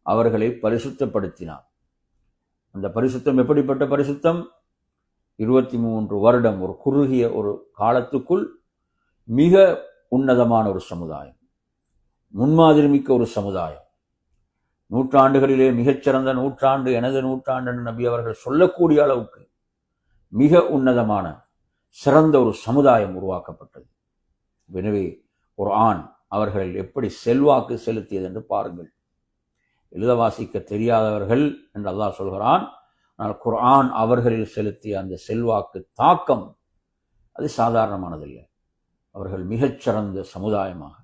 அவர்களை பரிசுத்தப்படுத்தினார். அந்த பரிசுத்தம் எப்படிப்பட்ட பரிசுத்தம்? 23 வருடம், ஒரு குறுகிய ஒரு காலத்துக்குள் மிக உன்னதமான ஒரு சமுதாயம், முன்மாதிரி மிக்க ஒரு சமுதாயம். நூற்றாண்டுகளிலே மிகச்சிறந்த நூற்றாண்டு எனது நூற்றாண்டு என்று நபி அவர்கள் சொல்லக்கூடிய அளவுக்கு மிக உன்னதமான சிறந்த ஒரு சமுதாயம் உருவாக்கப்பட்டது. எனவே குர்ஆன் அவர்கள் எப்படி செல்வாக்கு செலுத்தியது என்று பாருங்கள். எழுத வாசிக்க தெரியாதவர்கள் என்று அல்லாஹ் சொல்கிறான். ஆனால் குர்ஆன் அவர்களில் செலுத்திய அந்த செல்வாக்கு தாக்கம் அது சாதாரணமானதில்லை. அவர்கள் மிகச்சிறந்த சமுதாயமாக,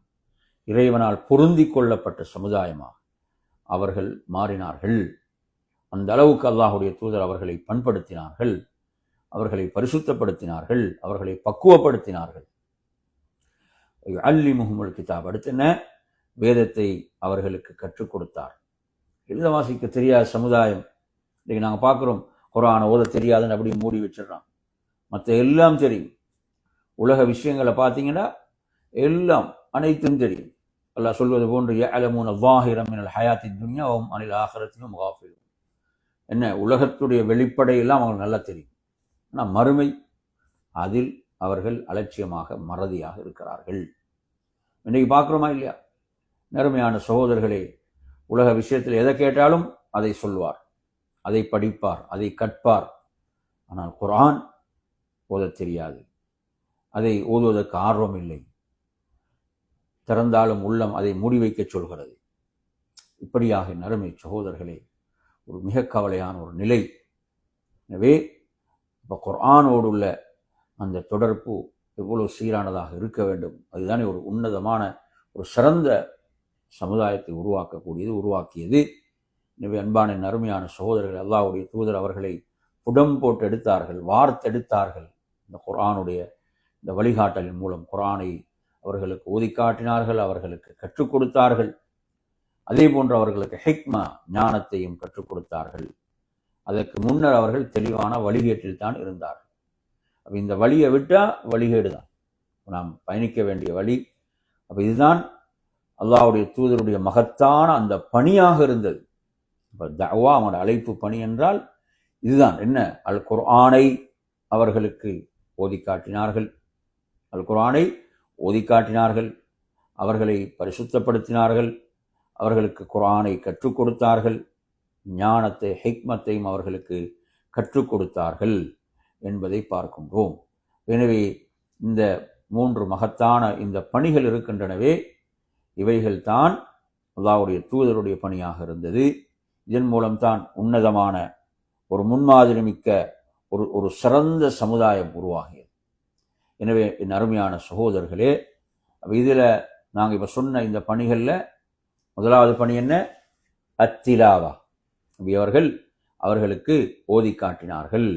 இறைவனால் பொருந்தி கொள்ளப்பட்ட சமுதாயமாக அவர்கள் மாறினார்கள். அந்த அளவுக்கு அல்லாஹுடைய தூதர் அவர்களை பண்படுத்தினார்கள், அவர்களை பரிசுத்தப்படுத்தினார்கள், அவர்களை பக்குவப்படுத்தினார்கள். அல்லிமுஹுமுல் கிதாப், அடுத்து என்ன? வேதத்தை அவர்களுக்கு கற்றுக் கொடுத்தார். எழுத வாசிக்க தெரியாத சமுதாயம் இன்னைக்கு நாங்கள் பார்க்குறோம். குர்ஆனை ஓத தெரியாதுன்னு அப்படி மூடி வச்சிடறான். மற்ற எல்லாம் தெரியும். உலக விஷயங்களை பார்த்தீங்கன்னா எல்லாம் அனைத்தும் தெரியும். அல்லாஹ் சொல்வது போன்று யஅலமூன ஸாஹிரன் மினல் ஹயாத்தித் துன்யா வஹும் அனில் ஆখিরাத்தி ஹும் காஃபிலூன். என்ன, உலகத்துடைய வெளிப்படையெல்லாம் அவங்களுக்கு நல்லா தெரியும். ஆனால் மறுமை, அதில் அவர்கள் அலட்சியமாக மறதியாக இருக்கிறார்கள். இன்னைக்கு பார்க்குறோமா இல்லையா? நேர்மையான சகோதரர்களே, உலக விஷயத்தில் எதை கேட்டாலும் அதை சொல்வார், அதை படிப்பார், அதை கற்பார். ஆனால் குர்ஆன் ஓதத் தெரியாது, அதை ஓதுவதற்கு ஆர்வம் இல்லை. திறந்தாலும் உள்ளம் அதை மூடி வைக்க சொல்கிறது. இப்படியாக நறுமை சகோதரர்களே, ஒரு மிக கவலையான ஒரு நிலை. எனவே இப்போ குர்ஆனோடு உள்ள அந்த தொடர்பு எவ்வளவு சீரானதாக இருக்க வேண்டும். அதுதானே ஒரு உன்னதமான ஒரு சிறந்த சமுதாயத்தை உருவாக்கியது. எனவே அன்பான அருமையான சகோதரர்கள், அல்லாஹ்வுடைய தூதர் அவர்களை புடம் போட்டு எடுத்தார்கள், வார்த்தெடுத்தார்கள். இந்த குர்ஆனுடைய இந்த வழிகாட்டலின் மூலம் குர்ஆனை அவர்களுக்கு ஓதி காட்டினார்கள், அவர்களுக்கு கற்றுக் கொடுத்தார்கள். அதே போன்று அவர்களுக்கு ஹிக்மா, ஞானத்தையும் கற்றுக் கொடுத்தார்கள். அதற்கு முன்னர் அவர்கள் தெளிவான வழிகேட்டில் தான் இருந்தார்கள். அப்போ இந்த வழியை விட்டால் வழிகேடு தான் நாம் பயணிக்க வேண்டிய வழி. அப்போ இதுதான் அல்லாஹ்வுடைய தூதருடைய மகத்தான அந்த பணியாக இருந்தது. இப்போ தஅவா, அவனோட அழைப்பு பணி என்றால் இதுதான். என்ன? அல் குர்ஆனை அவர்களுக்கு ஓதி காட்டினார்கள், அல் குர்ஆனை ஓதி காட்டினார்கள், அவர்களை பரிசுத்தப்படுத்தினார்கள், அவர்களுக்கு குர்ஆனை கற்றுக் கொடுத்தார்கள், ஞானத்தை ஹிக்மத்தையும் அவர்களுக்கு கற்றுக் கொடுத்தார்கள் என்பதை பார்க்கின்றோம். எனவே இந்த 3 மகத்தான இந்த பணிகள் இருக்கின்றனவே, இவைகள் தான் அல்லாஹ்வுடைய தூதருடைய பணியாக இருந்தது. இதன் மூலம்தான் உன்னதமான ஒரு முன்மாதிரி மிக்க ஒரு சிறந்த சமுதாயம் உருவாகியது. எனவே என் அருமையான சகோதரர்களே, இதில் நாங்கள் இப்போ சொன்ன இந்த பணிகளில் முதலாவது பணி என்ன? அத்திலாவா. அவர்களுக்கு ஓதி காட்டினார்கள்.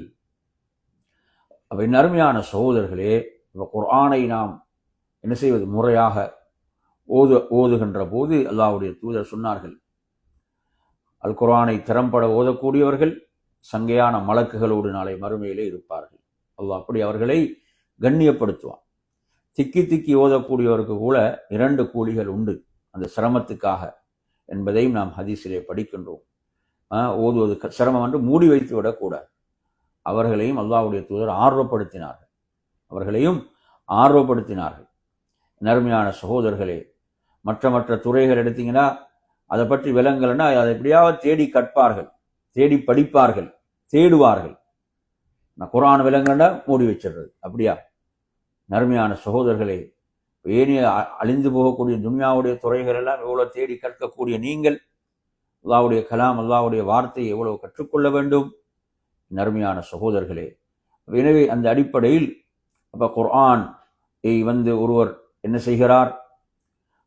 அப்போ என் அருமையான சகோதரர்களே, இப்போ குர்ஆனை நாம் என்ன செய்வது? முறையாக ஓதுகின்ற போது அல்லாஹ்வுடைய தூதர் சொன்னார்கள், அல் குர்ஆனை திறம்பட ஓதக்கூடியவர்கள் சங்கையான மலக்குகளோடு நாளை மறுமையிலே இருப்பார்கள். அல்லாஹ் அப்படி அவர்களை கண்ணியப்படுத்துவான். திக்கி திக்கி ஓதக்கூடியவருக்கு கூட 2 கூலிகள் உண்டு அந்த சிரமத்துக்காக என்பதையும் நாம் ஹதீஸிலே படிக்கின்றோம். ஓதுவது சிரமம் என்று மூடி வைத்து விடக்கூடாது. அவர்களையும் அல்லாஹ்வுடைய தூதர் ஆர்வப்படுத்தினார்கள். நறுமையான சகோதரர்களே, மற்ற துறைகள் எடுத்தீங்கன்னா அதை பற்றி விளங்கலைன்னா அதை எப்படியாவது தேடி கற்பார்கள், தேடி படிப்பார்கள், தேடுவார்கள். நான் குர்ஆன் விலங்குன்னா மூடி வச்சிடுறது. அப்படியா? நறுமையான சகோதரர்களே, ஏனைய அழிந்து போகக்கூடிய துன்யாவுடைய துறைகள் எல்லாம் எவ்வளவு தேடி கற்கக்கூடிய நீங்கள் அல்லாஹ்வுடைய கலாம், அல்லாஹ்வுடைய வார்த்தையை எவ்வளவு கற்றுக்கொள்ள வேண்டும் நறுமையான சகோதரர்களே. எனவே அந்த அடிப்படையில் அப்ப குர்ஆன் ஒருவர் என்ன செய்கிறார்,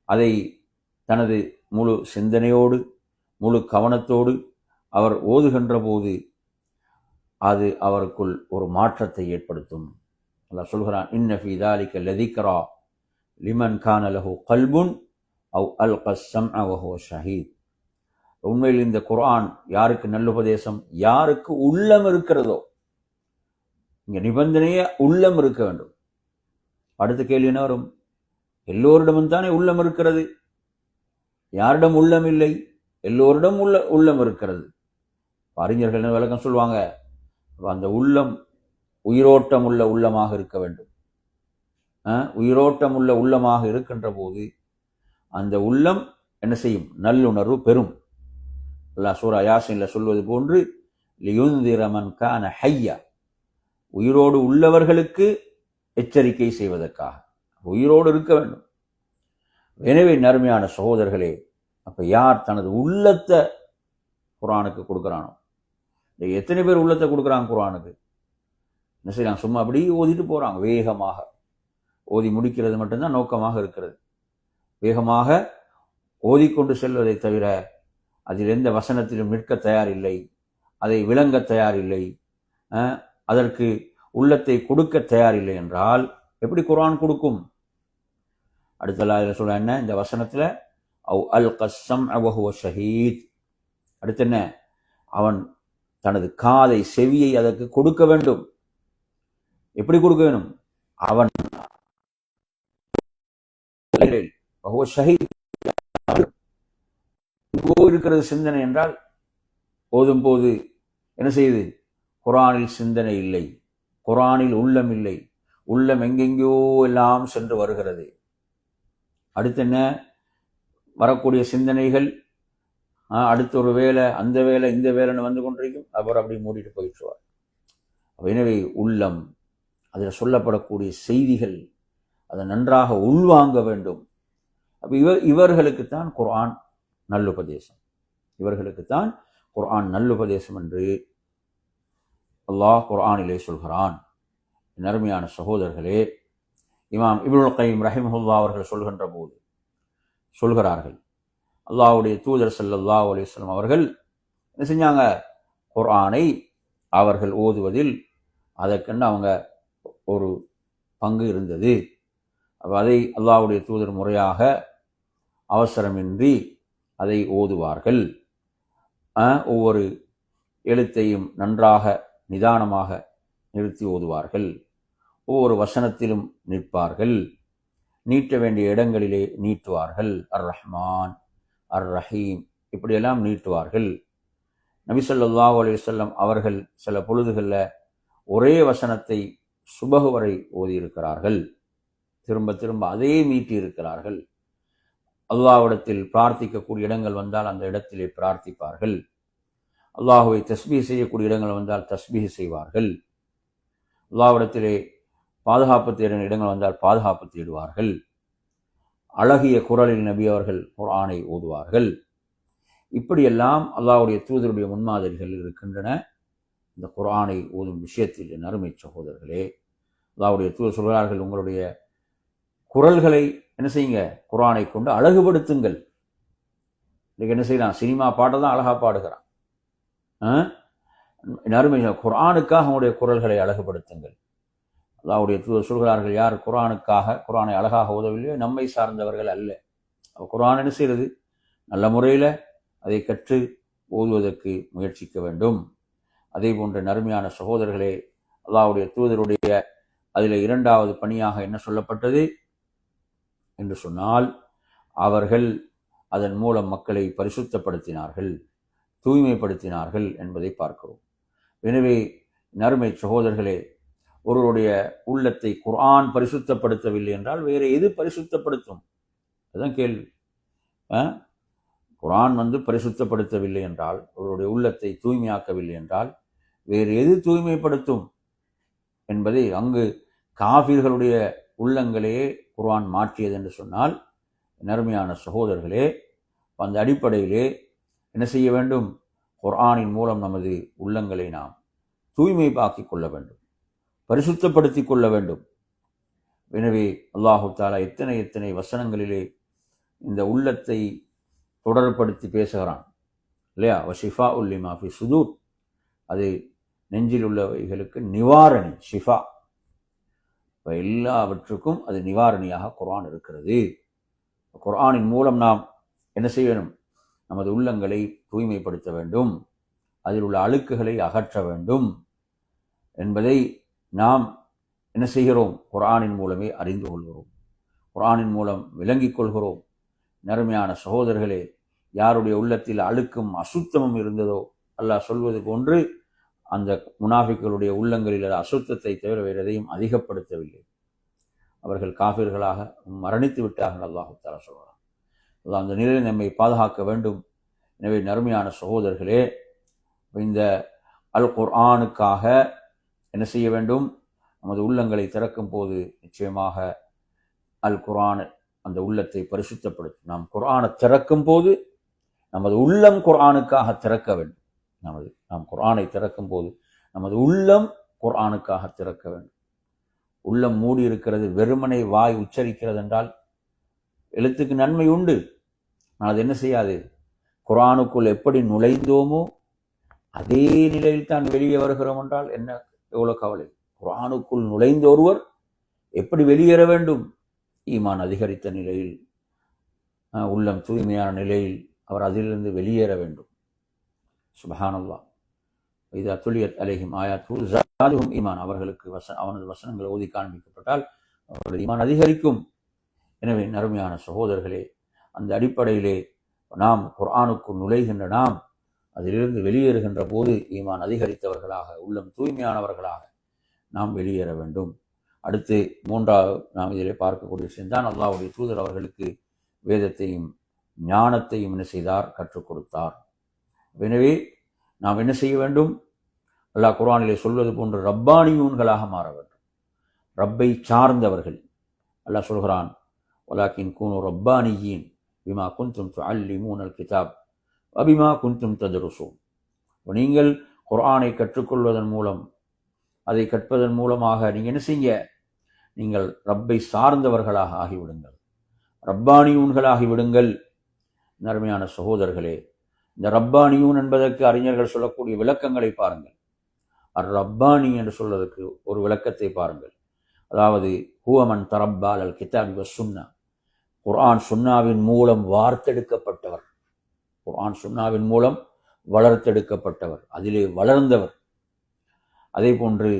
அதை தனது முழு சிந்தனையோடு முழு கவனத்தோடு அவர் ஓதுகின்ற போது அது அவருக்குள் ஒரு மாற்றத்தை ஏற்படுத்தும். அல்லாஹ் சொல்கிறான், இன்ன ஃபீ ذلك லذிக்ரா லிமன் கான லஹு கல்புன் அவ் அல்க ஸம்அ வஹுவ ஷஹீத். உண்மையில் இந்த குர்ஆன் யாருக்கு நல்லுபதேசம், யாருக்கு உள்ளம் இருக்கிறதோ. இங்க நிபந்தனையே உள்ளம் இருக்க வேண்டும். அடுத்த கேள்வி என்ன வரும்? எல்லோரிடமும் தானே உள்ளம் இருக்கிறது, யாரிடம் உள்ளம் இல்லை? எல்லோரிடம் உள்ளம் இருக்கிறது. அறிஞர்கள் என்ன விளக்கம் சொல்லுவாங்க, அந்த உள்ளம் உயிரோட்டம் உள்ள உள்ளமாக இருக்க வேண்டும். உயிரோட்டம் உள்ள உள்ளமாக இருக்கின்ற போது அந்த உள்ளம் என்ன செய்யும்? நல்லுணர்வு பெறும். அல்லாஹ் சூரா யாசீன்ல சொல்வது போன்று லியுன்திர மன் கான ஹய்யா, உயிரோடு உள்ளவர்களுக்கு எச்சரிக்கை செய்வதற்காக உயிரோடு இருக்க வேண்டும். எனவே நறுமையான சகோதரர்களே, அப்ப யார் தனது உள்ளத்தை குர்ஆனுக்கு கொடுக்குறானோ, எத்தனை பேர் உள்ளத்தை கொடுக்குறாங்க குர்ஆனுக்கு? என்ன செய்யலாம்? சும்மா அப்படி ஓதிட்டு போறாங்க. வேகமாக ஓதி முடிக்கிறது மட்டும்தான் நோக்கமாக இருக்கிறது. வேகமாக ஓதிக்கொண்டு செல்வதை தவிர அதில் எந்த வசனத்திலும் நிற்க தயாரில்லை, அதை விளங்க தயாரில்லை, அதற்கு உள்ளத்தை கொடுக்க தயாரில்லை என்றால் எப்படி குர்ஆன் கொடுக்கும்? அடுத்த சொல்ல என்ன இந்த வசனத்துல, அவ் அல்க ஸம்அ வஹுவ ஷஹீத். அடுத்து என்ன? அவன் தனது காதை செவியை அதற்கு கொடுக்க வேண்டும். எப்படி கொடுக்க வேணும்? அவன் இருக்கிறது சிந்தனை என்றால் ஓதும் போது என்ன செய்யுது? குர்ஆனில் சிந்தனை இல்லை, குர்ஆனில் உள்ளம் இல்லை, உள்ளம் எங்கெங்கோ எல்லாம் சென்று வருகிறது. அடுத்து என்ன? வரக்கூடிய சிந்தனைகள் அடுத்த ஒரு வேலை, அந்த வேலை, இந்த வேலைன்னு வந்து கொண்டிருக்கும். அவர் அப்படி மூடிட்டு போயிட்டுருவார். எனவே உள்ளம், அதில் சொல்லப்படக்கூடிய செய்திகள் அதை நன்றாக உள்வாங்க வேண்டும். அப்ப இவர்களுக்குத்தான் குர்ஆன் நல்லுபதேசம், இவர்களுக்குத்தான் குர்ஆன் நல்லுபதேசம் என்று அல்லாஹ் குர்ஆனிலே சொல்கிறான். நறுமையான சகோதரர்களே, இமாம் இப்னுல் கய்யிம் ரஹிமஹுல்லாஹ் அவர்கள் சொல்கின்ற போது சொல்கிறார்கள், அல்லாஹ்வுடைய தூதர் ஸல்லல்லாஹு அலைஹி வஸல்லம் அவர்கள் என்ன செஞ்சாங்க? குர்ஆனை அவர்கள் ஓதுவதில் அதற்கென்று அவங்க ஒரு பங்கு இருந்தது. அதை அல்லாஹ்வுடைய தூதர் முறையாக அவசரமின்றி அதை ஓதுவார்கள். ஒவ்வொரு எழுத்தையும் நன்றாக நிதானமாக நிறுத்தி ஓதுவார்கள். ஒவ்வொரு வசனத்திலும் நிற்பார்கள். நீட்ட வேண்டிய இடங்களிலே நீட்டுவார்கள். அர் ரஹ்மான், அர் ரஹீம், இப்படியெல்லாம் நீட்டுவார்கள். நபி ஸல்லல்லாஹு அலைஹி வஸல்லம் அவர்கள் சில பொழுதுகளில் ஒரே வசனத்தை சுபஹ் வரை ஓதியிருக்கிறார்கள். திரும்ப திரும்ப அதே மீட்டி இருக்கிறார்கள். அல்லாஹ்விடத்தில் பிரார்த்திக்கக்கூடிய இடங்கள் வந்தால் அந்த இடத்திலே பிரார்த்திப்பார்கள். அல்லாஹுவை தஸ்பீஹ் செய்யக்கூடிய இடங்கள் வந்தால் தஸ்பீஹ் செய்வார்கள். அல்லாஹ்விடத்திலே பாதுகாப்பு தேடின இடங்கள் வந்தால் பாதுகாப்பு தேடுவார்கள். அழகிய குரலில் நபி அவர்கள் குர்ஆனை ஓதுவார்கள். இப்படியெல்லாம் அல்லாஹ்வுடைய தூதருடைய முன்மாதிரிகள் இருக்கின்றன இந்த குர்ஆனை ஓதும் விஷயத்தில். என் அருமை சகோதரர்களே, அல்லாஹ்வுடைய தூதர் சொல்கிறார்கள், உங்களுடைய குரல்களை என்ன செய்யுங்க? குர்ஆனை கொண்டு அழகுபடுத்துங்கள். இன்னைக்கு என்ன செய்யலாம்? சினிமா பாட்டை தான் அழகா பாடுகிறான். அருமை குர்ஆனுக்காக உங்களுடைய குரல்களை அழகுபடுத்துங்கள். அல்லாஹ்வுடைய தூதர் சொல்கிறார்கள், யார் குர்ஆனுக்காக குர்ஆனை அழகாக ஓதவில்லையோ நம்மை சார்ந்தவர்கள் அல்ல. குர்ஆன் என்ன செய்கிறது? நல்ல முறையில் அதை கற்று ஓதுவதற்கு முயற்சிக்க வேண்டும். அதே போன்ற நறுமையான சகோதரர்களே, அல்லாஹ்வுடைய தூதருடைய அதில் இரண்டாவது பணியாக என்ன சொல்லப்பட்டது என்று சொன்னால், அவர்கள் அதன் மூலம் மக்களை பரிசுத்தப்படுத்தினார்கள், தூய்மைப்படுத்தினார்கள் என்பதை பார்க்கிறோம். எனவே நறுமை சகோதரர்களே, ஒருவருடைய உள்ளத்தை குர்ஆன் பரிசுத்தப்படுத்தவில்லை என்றால் வேறு எது பரிசுத்தப்படுத்தும்? அதுதான் கேள்வி. குர்ஆன் பரிசுத்தப்படுத்தவில்லை என்றால், ஒருவருடைய உள்ளத்தை தூய்மையாக்கவில்லை என்றால் வேறு எது தூய்மைப்படுத்தும்? என்பதை அங்கு காஃபிர்களுடைய உள்ளங்களே குர்ஆன் மாற்றியது என்று சொன்னால், நறுமையான சகோதரர்களே, அந்த அடிப்படையிலே என்ன செய்ய வேண்டும்? குர்ஆனின் மூலம் நமது உள்ளங்களை நாம் தூய்மையாக்கிக் கொள்ள வேண்டும், பரிசுத்தப்படுத்திக் கொள்ள வேண்டும். எனவே அல்லாஹு தஆலா எத்தனை எத்தனை வசனங்களிலே இந்த உள்ளத்தை தொடர்படுத்தி பேசுகிறான் இல்லையா? வஷிஃபாஉல் லிமா ஃபி சுதூர், அது நெஞ்சில் உள்ளவைகளுக்கு நிவாரணி, ஷிஃபா, இப்போ எல்லாவற்றுக்கும் அது நிவாரணியாக குர்ஆன் இருக்கிறது. குர்ஆனின் மூலம் நாம் என்ன செய்யணும்? நமது உள்ளங்களை தூய்மைப்படுத்த வேண்டும், அதில் உள்ள அழுக்குகளை அகற்ற வேண்டும் என்பதை நாம் என்ன செய்கிறோம்? குர்ஆனின் மூலமே அறிந்து கொள்கிறோம், குர்ஆனின் மூலம் விளங்கிக் கொள்கிறோம். நறுமையான சகோதரர்களே, யாருடைய உள்ளத்தில் அழுக்கும் அசுத்தமும் இருந்ததோ, அல்லாஹ் சொல்வது போன்று அந்த முனாஃபிக்களுடைய உள்ளங்களில் அசுத்தத்தை தவிர வேறு எதையும் அதிகப்படுத்தவில்லை. அவர்கள் காஃபிர்களாக மரணித்து விட்டார்கள். அல்லாஹு தஆலா சொல்கிறார். அல்லாஹ் அந்த நிலையில் நம்மை பாதுகாக்க வேண்டும். எனவே நறுமையான சகோதரர்களே, இந்த அல் குர்ஆனுக்காக என்ன செய்ய வேண்டும்? நமது உள்ளங்களை திறக்கும் போது நிச்சயமாக அல் குர்ஆன் அந்த உள்ளத்தை பரிசுத்தப்படுத்தும். நாம் குர்ஆனை திறக்கும் போது நமது உள்ளம் குர்ஆனுக்காக திறக்க வேண்டும். நாம் குர்ஆனை திறக்கும் போது நமது உள்ளம் குர்ஆனுக்காக திறக்க வேண்டும். உள்ளம் மூடி இருக்கிறது, வெறுமனை வாய் உச்சரிக்கிறது என்றால் எழுத்துக்கு நன்மை உண்டு, ஆனால் அது என்ன செய்யாது? குர்ஆனுக்குள் எப்படி நுழைந்தோமோ அதே நிலையில் தான் வெளியே வருகிறோம் என்றால் என்ன எவ்வளோ கவலை! குர்ஆனுக்குள் நுழைந்த ஒருவர் எப்படி வெளியேற வேண்டும்? ஈமான் அதிகரித்த நிலையில், உள்ளம் தூய்மையான நிலையில் அவர் அதிலிருந்து வெளியேற வேண்டும். சுப்ஹானல்லாஹ். இதா துலியத் அலைஹிம் ஆயாத்து ஸாதுஹும் ஈமான், அவர்களுக்கு அவனது வசனங்கள் ஓதி காண்பிக்கப்பட்டால் அவர்களது ஈமான் அதிகரிக்கும். எனவே நறுமையான சகோதரர்களே, அந்த அடிப்படையிலே நாம் குர்ஆனுக்குள் நுழைகின்ற நாம் அதிலிருந்து வெளியேறுகின்ற போது ஈமான் அதிகரித்தவர்களாக, உள்ளம் தூய்மையானவர்களாக நாம் வெளியேற வேண்டும். அடுத்து மூன்றாவது நாம் இதிலே பார்க்கக்கூடிய விஷயம்தான், அல்லாஹ்வுடைய தூதர் அவர்களுக்கு வேதத்தையும் ஞானத்தையும் என்ன செய்தார்? கற்றுக் கொடுத்தார். எனவே நாம் என்ன செய்ய வேண்டும்? அல்லாஹ் குர்ஆனிலே சொல்வது போன்று ரப்பானியூன்களாக மாற வேண்டும், ரப்பை சார்ந்தவர்கள். அல்லாஹ் சொல்கிறான், வலாக்கின் கூனு ரப்பானியீன் பிமா குன்தும் துஅல்லிமூனல் கிதாப் வபிமா குன்தும் தத்ருஸூன். நீங்கள் குர்ஆனை கற்றுக்கொள்வதன் மூலம், அதை கற்பதன் மூலமாக நீங்கள் என்ன செய்ய? நீங்கள் ரப்பை சார்ந்தவர்களாக ஆகிவிடுங்கள், ரப்பானியூன்களாகிவிடுங்கள். நறுமையான சகோதரர்களே, இந்த ரப்பானியூன் என்பதற்கு அறிஞர்கள் சொல்லக்கூடிய விளக்கங்களை பாருங்கள். அர் ரப்பானி என்று சொல்வதற்கு ஒரு விளக்கத்தை பாருங்கள். அதாவது ஹுவமன் தரப்பால் அல் கிதாபி வஸ் சுன்னா, குர்ஆன் சுன்னாவின் மூலம் வார்த்தெடுக்கப்பட்டவர், குர்ஆன் சுன்னாவின் மூலம் வளர்த்தெடுக்கப்பட்டவர், அதிலே வளர்ந்தவர். அதே போன்று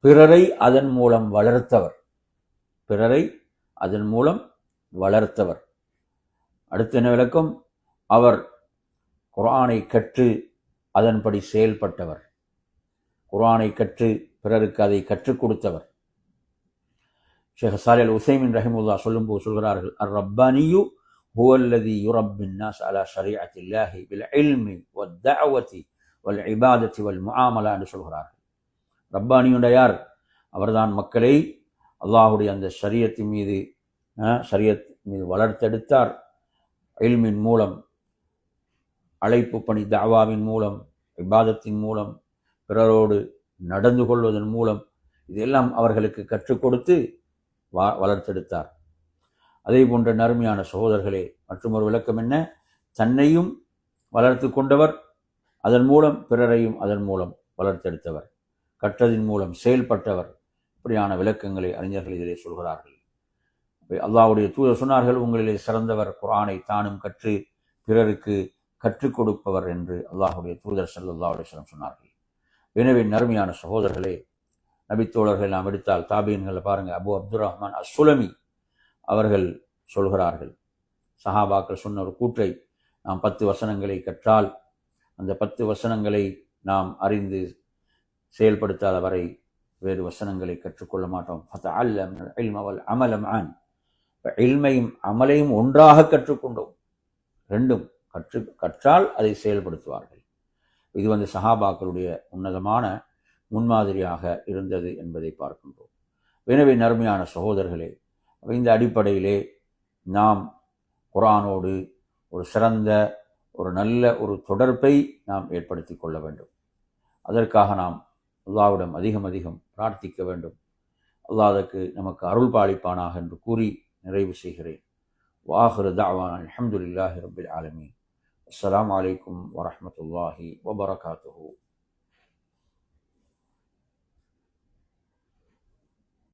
பிறரை அதன் மூலம் வளர்த்தவர், பிறரை அதன் மூலம் வளர்த்தவர். அடுத்த என்ன விளக்கம்? அவர் குர்ஆனை கற்று அதன்படி செயல்பட்டவர், குர்ஆனை கற்று பிறருக்கு அதை கற்றுக் கொடுத்தவர். ஷேக் சாலிஹ் அல் உஸைமீன் ரஹிமஹுல்லாஹ் சொல்லும்போது சொல்கிறார்கள், அர் ரப்பானியு ஹுவல்லதி யுரப்பின் நாஸ் அலா ஷரீஅத்தில்லாஹி பில் இல்மி வத் தஅவதி வல் இபாதத்தி வல் முஆமலா என்று சொல்கிறார்கள். ரப்பானியுண்ட யார்? அவர்தான் மக்களை அல்லாஹுடைய அந்த ஷரியத் மீது வளர்த்தெடுத்தார். இல்மின் மூலம், அழைப்பு பணி தஅவாவின் மூலம், இபாதத்தின் மூலம், பிறரோடு நடந்து கொள்வதன் மூலம், இதெல்லாம் அவர்களுக்கு கற்றுக் கொடுத்து வளர்த்தெடுத்தார். அதே போன்ற நறுமையான சகோதரர்களே, மற்றும் ஒரு விளக்கம் என்ன? தன்னையும் வளர்த்து கொண்டவர், அதன் மூலம் பிறரையும் அதன் மூலம் வளர்த்தெடுத்தவர், கற்றதின் மூலம் செயல்பட்டவர். இப்படியான விளக்கங்களை அறிஞர்கள் இதிலே சொல்கிறார்கள். அல்லாஹ்வுடைய தூதர் சொன்னார்கள், உங்களிலே சிறந்தவர் குர்ஆனை தானும் கற்று பிறருக்கு கற்றுக் கொடுப்பவர் என்று அல்லாஹ்வுடைய தூதர் ஸல்லல்லாஹு அலைஹி வஸல்லம் சொன்னார்கள். எனவே நறுமையான சகோதரர்களே, நபித்தோழர்கள் நாம் எடுத்தால் தாபீன்களை பாருங்க. அபு அப்துர் ரஹ்மான் அஸ்ஸுலமி அவர்கள் சொல்கிறார்கள், சஹாபாக்கள் சொன்ன ஒரு கூற்றை, நாம் 10 வசனங்களை கற்றால் அந்த 10 வசனங்களை நாம் அறிந்து செயல்படுத்தாத வரை வேறு வசனங்களை கற்றுக்கொள்ள மாட்டோம். ஃபதஅல்லம்னல் இல்ம வல் அமல மஅன், இல்மையும் அமலையும் ஒன்றாக கற்றுக்கொண்டோம். ரெண்டும் கற்றால் அதை செயல்படுத்துவார்கள். இது சஹாபாக்களுடைய உன்னதமான முன்மாதிரியாக இருந்தது என்பதை பார்க்கின்றோம். எனவே நறுமையான சகோதரர்களே, இந்த அடிப்படையிலே நாம் குர்ஆனோடு ஒரு சிறந்த ஒரு நல்ல ஒரு தொடர்பை நாம் ஏற்படுத்தி கொள்ள வேண்டும். அதற்காக நாம் அல்லாஹ்விடம் அதிகம் அதிகம் பிரார்த்திக்க வேண்டும். அல்லாஹ் அதற்கு நமக்கு அருள் பாலிப்பானாக என்று கூறி நிறைவு செய்கிறேன். வாஹிரு தஅவானா அல்ஹம்துலில்லாஹி ரப்பில் ஆலமீன். அஸ்ஸலாமு அலைக்கும் வரஹ்மத்துல்லாஹி வபரகாத்துஹு.